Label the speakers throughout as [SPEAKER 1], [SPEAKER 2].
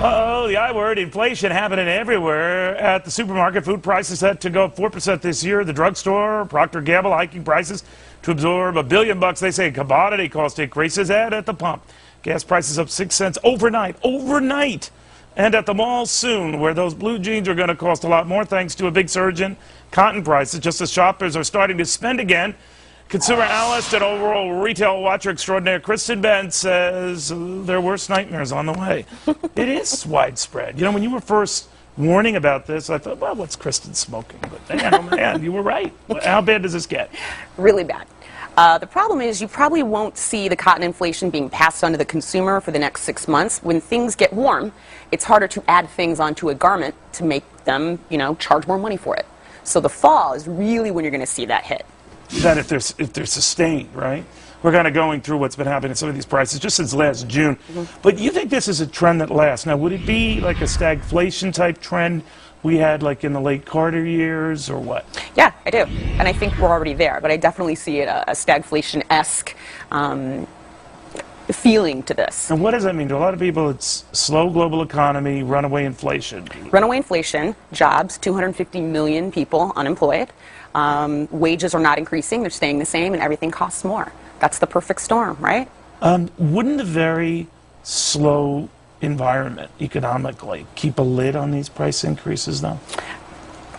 [SPEAKER 1] Uh-oh, the I word, inflation happening everywhere. At the supermarket, food prices set to go up 4% this year. The drugstore, Procter & Gamble, hiking prices to absorb $1 billion, they say. Commodity cost increases, and at the pump, gas prices up 6 cents overnight. And at the mall soon, where those blue jeans are going to cost a lot more thanks to a big surge in cotton prices, just as shoppers are starting to spend again. Consumer analyst and overall retail watcher extraordinaire Kristen Benz says there are worse nightmares on the way. It is widespread. You know, when you were first warning about this, I thought, well, what's Kristen smoking? But man, oh man, you were right. How bad does this get?
[SPEAKER 2] Really bad. The problem is you probably won't see the cotton inflation being passed on to the consumer for the next 6 months. When things get warm, it's harder to add things onto a garment to make them, charge more money for it. So the fall is really when you're going to see that hit.
[SPEAKER 1] That if they're sustained, right? We're kind of going through what's been happening in some of these prices just since last June. But you think this is a trend that lasts? Now, would it be like a stagflation type trend we had like in the late Carter years or what?
[SPEAKER 2] Yeah, I do. And I think we're already there. But I definitely see it a stagflation-esque feeling to this.
[SPEAKER 1] And what does that mean? To a lot of people, it's slow global economy, runaway inflation.
[SPEAKER 2] Runaway inflation, jobs, 250 million people unemployed. Wages are not increasing, they're staying the same, and everything costs more. That's the perfect storm, right?
[SPEAKER 1] Wouldn't a very slow environment economically keep a lid on these price increases, though?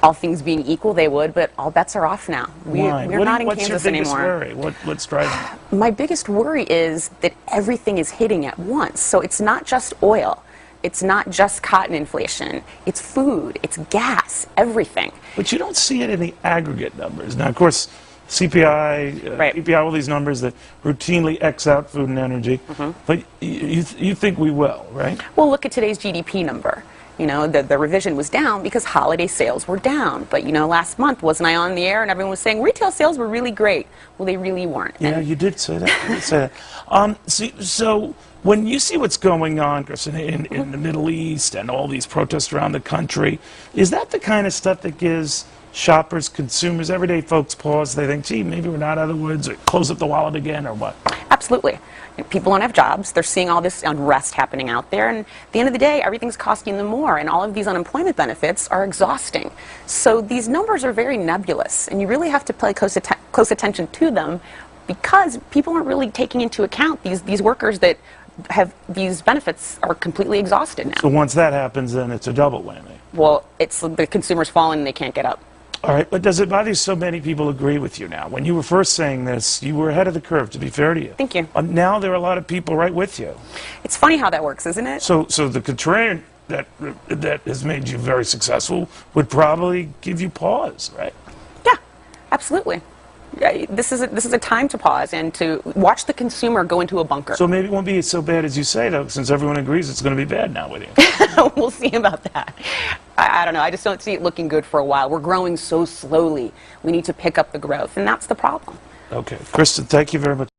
[SPEAKER 2] All things being equal, they would, but all bets are off now.
[SPEAKER 1] Why?
[SPEAKER 2] We're not in Kansas anymore.
[SPEAKER 1] What's your biggest worry? What's driving it?
[SPEAKER 2] My biggest worry is that everything is hitting at once. So it's not just oil. It's not just cotton inflation. It's food. It's gas. Everything.
[SPEAKER 1] But you don't see it in the aggregate numbers. Now, of course, CPI,
[SPEAKER 2] right.
[SPEAKER 1] PPI, all these numbers that routinely X out food and energy. But you think we will, right?
[SPEAKER 2] Well, look at today's GDP number. The revision was down because holiday sales were down. But, last month, wasn't I on the air and everyone was saying retail sales were really great? Well, they really weren't.
[SPEAKER 1] Yeah, you did say that. You did say that. So when you see what's going on, Kristen, in the Middle East and all these protests around the country, is that the kind of stuff that gives shoppers, consumers, everyday folks pause? They think, gee, maybe we're not out of the woods, or close up the wallet again, or what?
[SPEAKER 2] Absolutely. People don't have jobs. They're seeing all this unrest happening out there. And at the end of the day, everything's costing them more. And all of these unemployment benefits are exhausting. So these numbers are very nebulous. And you really have to pay close attention to them because people aren't really taking into account these workers that have these benefits are completely exhausted now.
[SPEAKER 1] So once that happens, then it's a double whammy.
[SPEAKER 2] Well, it's the consumers falling and they can't get up.
[SPEAKER 1] All right, but does it bother you so many people agree with you now? When you were first saying this, you were ahead of the curve, to be fair to you.
[SPEAKER 2] Thank you.
[SPEAKER 1] Now there are a lot of people right with you.
[SPEAKER 2] It's funny how that works, isn't it?
[SPEAKER 1] So the contrarian that has made you very successful would probably give you pause, right?
[SPEAKER 2] Yeah, absolutely. This is a time to pause and to watch the consumer go into a bunker.
[SPEAKER 1] So maybe it won't be so bad as you say, though, since everyone agrees it's going to be bad now with you.
[SPEAKER 2] We'll see about that. I don't know. I just don't see it looking good for a while. We're growing so slowly. We need to pick up the growth, and that's the problem.
[SPEAKER 1] Okay. Kristen, thank you very much.